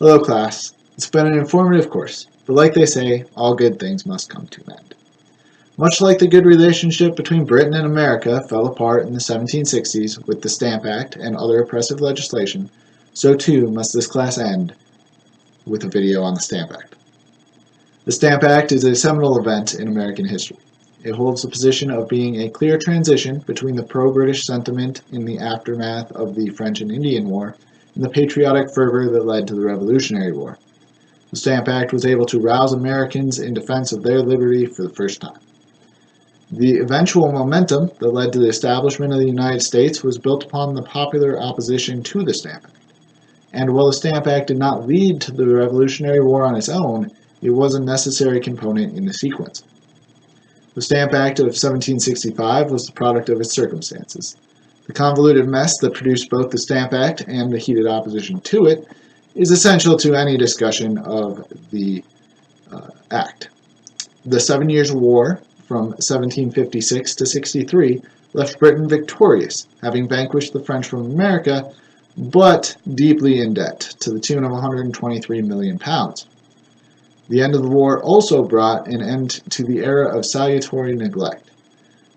Hello class, it's been an informative course, but like they say, all good things must come to an end. Much like the good relationship between Britain and America fell apart in the 1760s with the Stamp Act and other oppressive legislation, so too must this class end with a video on the Stamp Act. The Stamp Act is a seminal event in American history. It holds the position of being a clear transition between the pro-British sentiment in the aftermath of the French and Indian War and the patriotic fervor that led to the Revolutionary War. The Stamp Act was able to rouse Americans in defense of their liberty for the first time. The eventual momentum that led to the establishment of the United States was built upon the popular opposition to the Stamp Act. And while the Stamp Act did not lead to the Revolutionary War on its own, it was a necessary component in the sequence. The Stamp Act of 1765 was the product of its circumstances. The convoluted mess that produced both the Stamp Act and the heated opposition to it is essential to any discussion of the Act. The 7 Years' War from 1756 to 63 left Britain victorious, having vanquished the French from America, but deeply in debt, to the tune of £123 million. The end of the war also brought an end to the era of salutary neglect,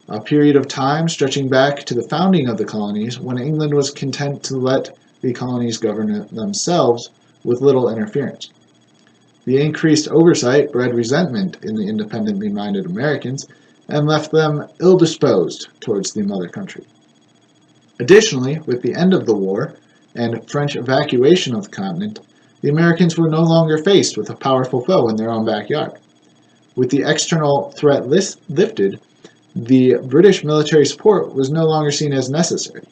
a period of time stretching back to the founding of the colonies when England was content to let the colonies govern themselves with little interference. The increased oversight bred resentment in the independently minded Americans and left them ill-disposed towards the mother country. Additionally, with the end of the war and French evacuation of the continent, the Americans were no longer faced with a powerful foe in their own backyard. With the external threat lifted, the British military support was no longer seen as necessary.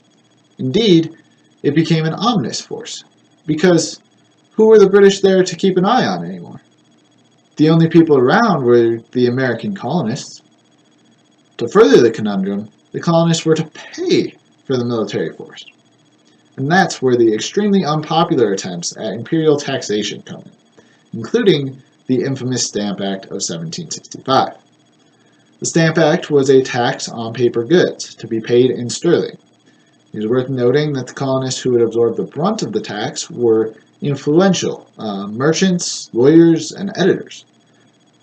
Indeed, it became an ominous force, because who were the British there to keep an eye on anymore? The only people around were the American colonists. To further the conundrum, the colonists were to pay for the military force. And that's where the extremely unpopular attempts at imperial taxation come in, including the infamous Stamp Act of 1765. The Stamp Act was a tax on paper goods to be paid in sterling. It is worth noting that the colonists who would absorb the brunt of the tax were influential merchants, lawyers, and editors,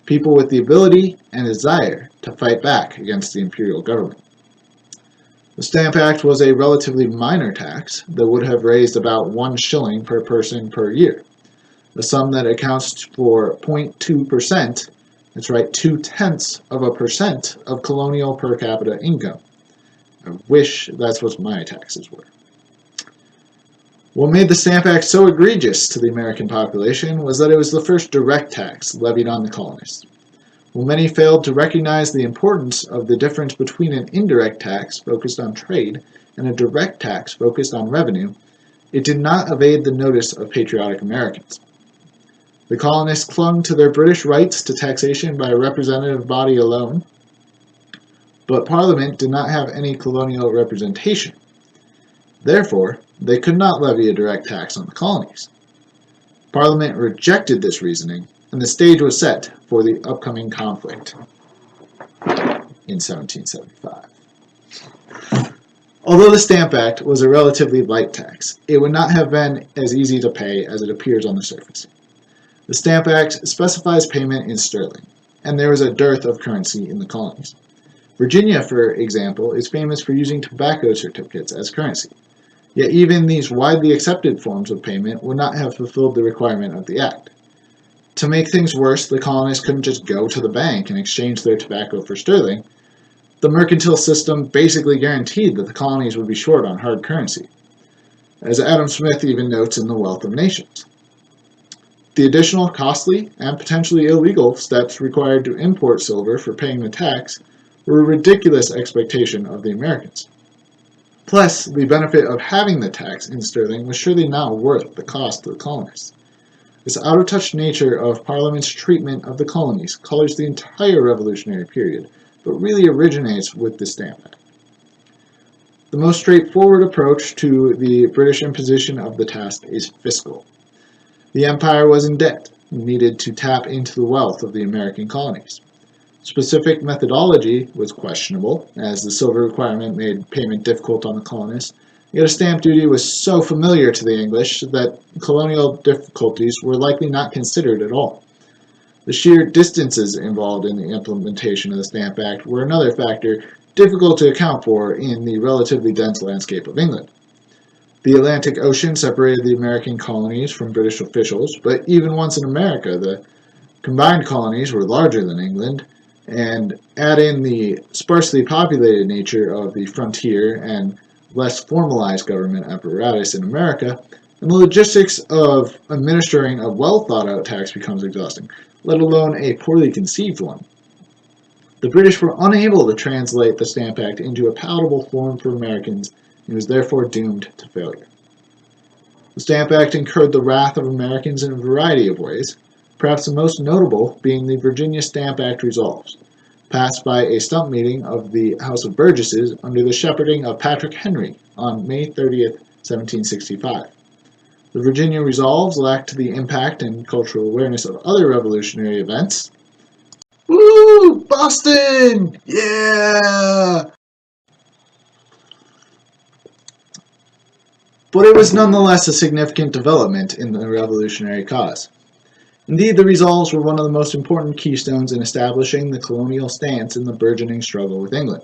people with the ability and desire to fight back against the imperial government. The Stamp Act was a relatively minor tax that would have raised about 1 shilling per person per year, a sum that accounts for 0.2%, that's right, 0.2% of colonial per capita income. I wish that's what my taxes were. What made the Stamp Act so egregious to the American population was that it was the first direct tax levied on the colonists. While many failed to recognize the importance of the difference between an indirect tax focused on trade and a direct tax focused on revenue, it did not evade the notice of patriotic Americans. The colonists clung to their British rights to taxation by a representative body alone, but Parliament did not have any colonial representation. Therefore, they could not levy a direct tax on the colonies. Parliament rejected this reasoning, and the stage was set for the upcoming conflict in 1775. Although the Stamp Act was a relatively light tax, it would not have been as easy to pay as it appears on the surface. The Stamp Act specifies payment in sterling, and there was a dearth of currency in the colonies. Virginia, for example, is famous for using tobacco certificates as currency. Yet even these widely accepted forms of payment would not have fulfilled the requirement of the Act. To make things worse, the colonists couldn't just go to the bank and exchange their tobacco for sterling. The mercantile system basically guaranteed that the colonies would be short on hard currency, as Adam Smith even notes in The Wealth of Nations. The additional costly and potentially illegal steps required to import silver for paying the tax were a ridiculous expectation of the Americans. Plus, the benefit of having the tax in sterling was surely not worth the cost to the colonists. This out-of-touch nature of Parliament's treatment of the colonies colors the entire Revolutionary period, but really originates with the Stamp Act. The most straightforward approach to the British imposition of the tax is fiscal. The empire was in debt and needed to tap into the wealth of the American colonies. Specific methodology was questionable, as the silver requirement made payment difficult on the colonists, Yet a stamp duty was so familiar to the English that colonial difficulties were likely not considered at all. The sheer distances involved in the implementation of the Stamp Act were another factor difficult to account for in the relatively dense landscape of England. The Atlantic Ocean separated the American colonies from British officials, but even once in America, the combined colonies were larger than England, and add in the sparsely populated nature of the frontier and less formalized government apparatus in America, and the logistics of administering a well-thought-out tax becomes exhausting, let alone a poorly conceived one. The British were unable to translate the Stamp Act into a palatable form for Americans, and was therefore doomed to failure. The Stamp Act incurred the wrath of Americans in a variety of ways, perhaps the most notable being the Virginia Stamp Act Resolves, passed by a stump meeting of the House of Burgesses under the shepherding of Patrick Henry on May 30, 1765. The Virginia Resolves lacked the impact and cultural awareness of other revolutionary events. Woo! Boston! Yeah! But it was nonetheless a significant development in the revolutionary cause. Indeed, the Resolves were one of the most important keystones in establishing the colonial stance in the burgeoning struggle with England.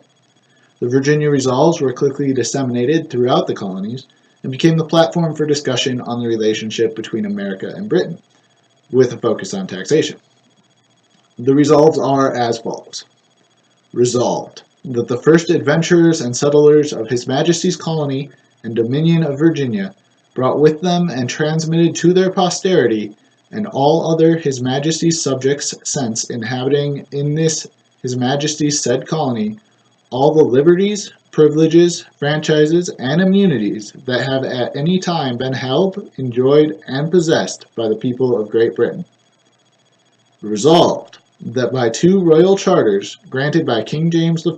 The Virginia Resolves were quickly disseminated throughout the colonies and became the platform for discussion on the relationship between America and Britain, with a focus on taxation. The Resolves are as follows. Resolved, that the first adventurers and settlers of His Majesty's colony and dominion of Virginia brought with them and transmitted to their posterity and all other His Majesty's subjects since inhabiting in this His Majesty's said colony all the liberties, privileges, franchises, and immunities that have at any time been held, enjoyed, and possessed by the people of Great Britain. Resolved, that by two royal charters granted by King James I,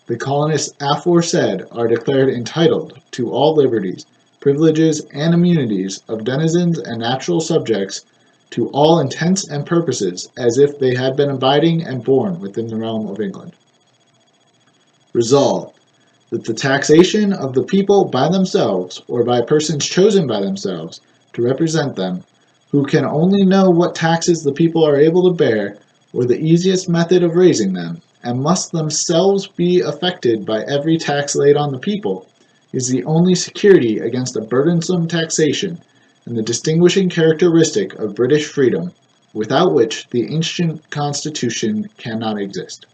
the colonists aforesaid are declared entitled to all liberties, privileges, and immunities of denizens and natural subjects to all intents and purposes as if they had been abiding and born within the realm of England. Resolved, that the taxation of the people by themselves or by persons chosen by themselves to represent them, who can only know what taxes the people are able to bear or the easiest method of raising them, and must themselves be affected by every tax laid on the people, is the only security against a burdensome taxation and the distinguishing characteristic of British freedom, without which the ancient Constitution cannot exist.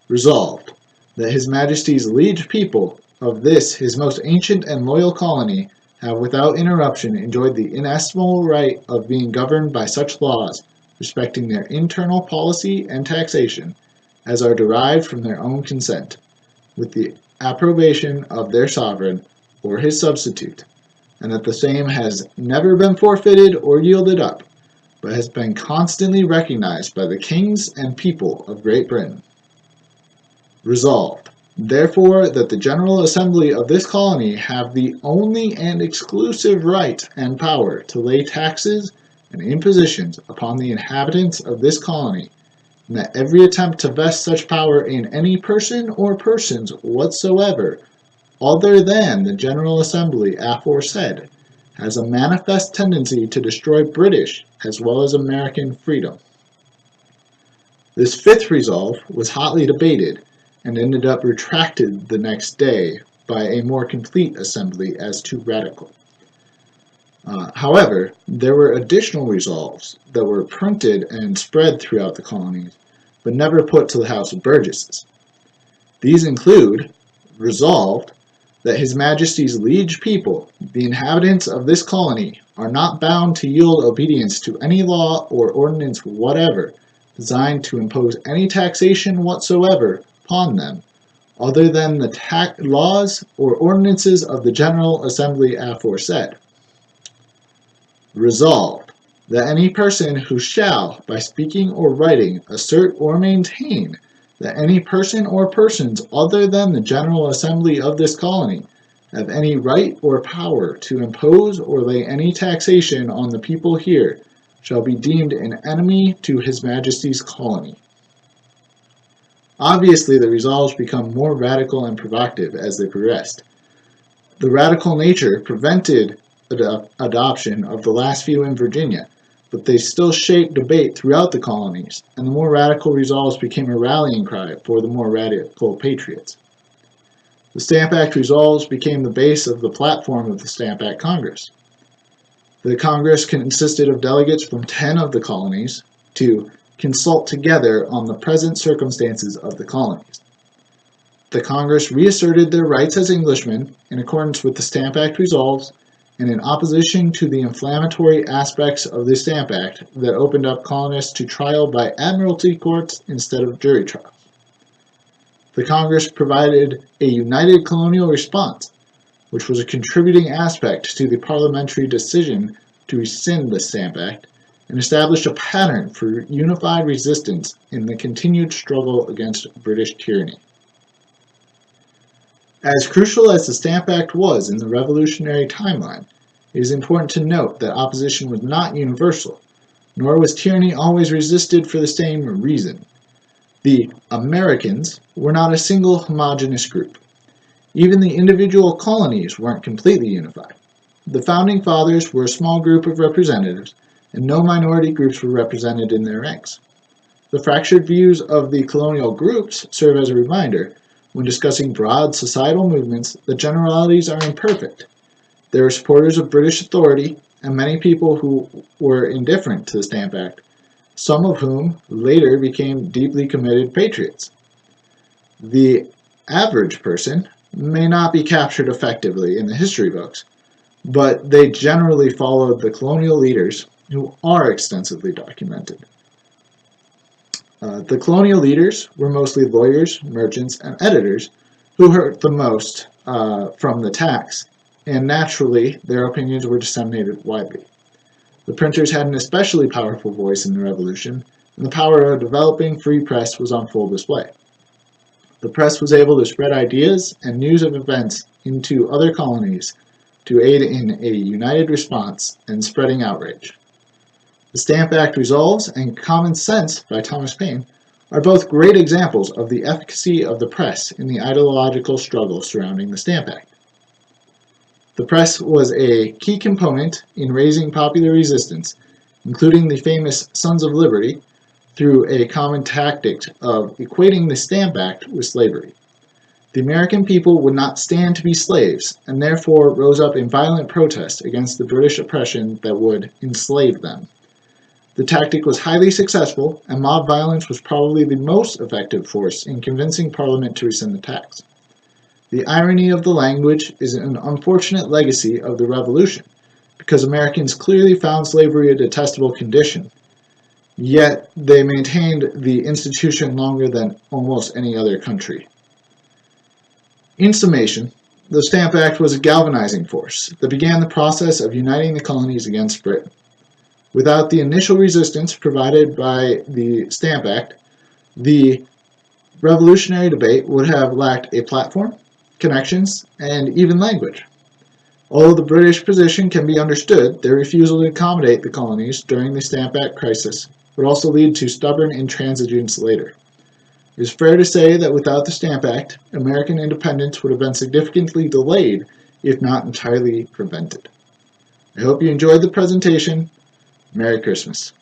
Resolved, that His Majesty's liege people of this his most ancient and loyal colony have without interruption enjoyed the inestimable right of being governed by such laws respecting their internal policy and taxation as are derived from their own consent, with the approbation of their sovereign or his substitute, and that the same has never been forfeited or yielded up, but has been constantly recognized by the kings and people of Great Britain. Resolved, therefore, that the General Assembly of this colony have the only and exclusive right and power to lay taxes and impositions upon the inhabitants of this colony, and that every attempt to vest such power in any person or persons whatsoever, other than the General Assembly aforesaid, has a manifest tendency to destroy British as well as American freedom. This fifth resolve was hotly debated, and ended up retracted the next day by a more complete assembly as too radical. However, there were additional resolves that were printed and spread throughout the colonies, but never put to the House of Burgesses. These include, resolved, that His Majesty's liege people, the inhabitants of this colony, are not bound to yield obedience to any law or ordinance whatever designed to impose any taxation whatsoever upon them, other than the laws or ordinances of the General Assembly aforesaid. Resolved, that any person who shall, by speaking or writing, assert or maintain that any person or persons other than the General Assembly of this colony have any right or power to impose or lay any taxation on the people here shall be deemed an enemy to His Majesty's colony. Obviously, the resolves become more radical and provocative as they progressed. The radical nature prevented adoption of the last few in Virginia, but they still shaped debate throughout the colonies, and the more radical resolves became a rallying cry for the more radical patriots. The Stamp Act resolves became the base of the platform of the Stamp Act Congress. The Congress consisted of delegates from 10 of the colonies to consult together on the present circumstances of the colonies. The Congress reasserted their rights as Englishmen in accordance with the Stamp Act resolves and in opposition to the inflammatory aspects of the Stamp Act that opened up colonists to trial by admiralty courts instead of jury trials. The Congress provided a united colonial response, which was a contributing aspect to the parliamentary decision to rescind the Stamp Act, and established a pattern for unified resistance in the continued struggle against British tyranny. As crucial as the Stamp Act was in the revolutionary timeline, it is important to note that opposition was not universal, nor was tyranny always resisted for the same reason. The Americans were not a single homogeneous group. Even the individual colonies weren't completely unified. The Founding Fathers were a small group of representatives, and no minority groups were represented in their ranks. The fractured views of the colonial groups serve as a reminder, when discussing broad societal movements, that generalities are imperfect. There were supporters of British authority and many people who were indifferent to the Stamp Act, some of whom later became deeply committed patriots. The average person may not be captured effectively in the history books, but they generally followed the colonial leaders who are extensively documented. The colonial leaders were mostly lawyers, merchants, and editors who hurt the most from the tax, and naturally their opinions were disseminated widely. The printers had an especially powerful voice in the Revolution, and the power of a developing free press was on full display. The press was able to spread ideas and news of events into other colonies to aid in a united response and spreading outrage. The Stamp Act Resolves and Common Sense by Thomas Paine are both great examples of the efficacy of the press in the ideological struggle surrounding the Stamp Act. The press was a key component in raising popular resistance, including the famous Sons of Liberty, through a common tactic of equating the Stamp Act with slavery. The American people would not stand to be slaves, and therefore rose up in violent protest against the British oppression that would enslave them. The tactic was highly successful, and mob violence was probably the most effective force in convincing Parliament to rescind the tax. The irony of the language is an unfortunate legacy of the Revolution, because Americans clearly found slavery a detestable condition, yet they maintained the institution longer than almost any other country. In summation, the Stamp Act was a galvanizing force that began the process of uniting the colonies against Britain. Without the initial resistance provided by the Stamp Act, the revolutionary debate would have lacked a platform, connections, and even language. Although the British position can be understood, their refusal to accommodate the colonies during the Stamp Act crisis would also lead to stubborn intransigence later. It is fair to say that without the Stamp Act, American independence would have been significantly delayed, if not entirely prevented. I hope you enjoyed the presentation. Merry Christmas.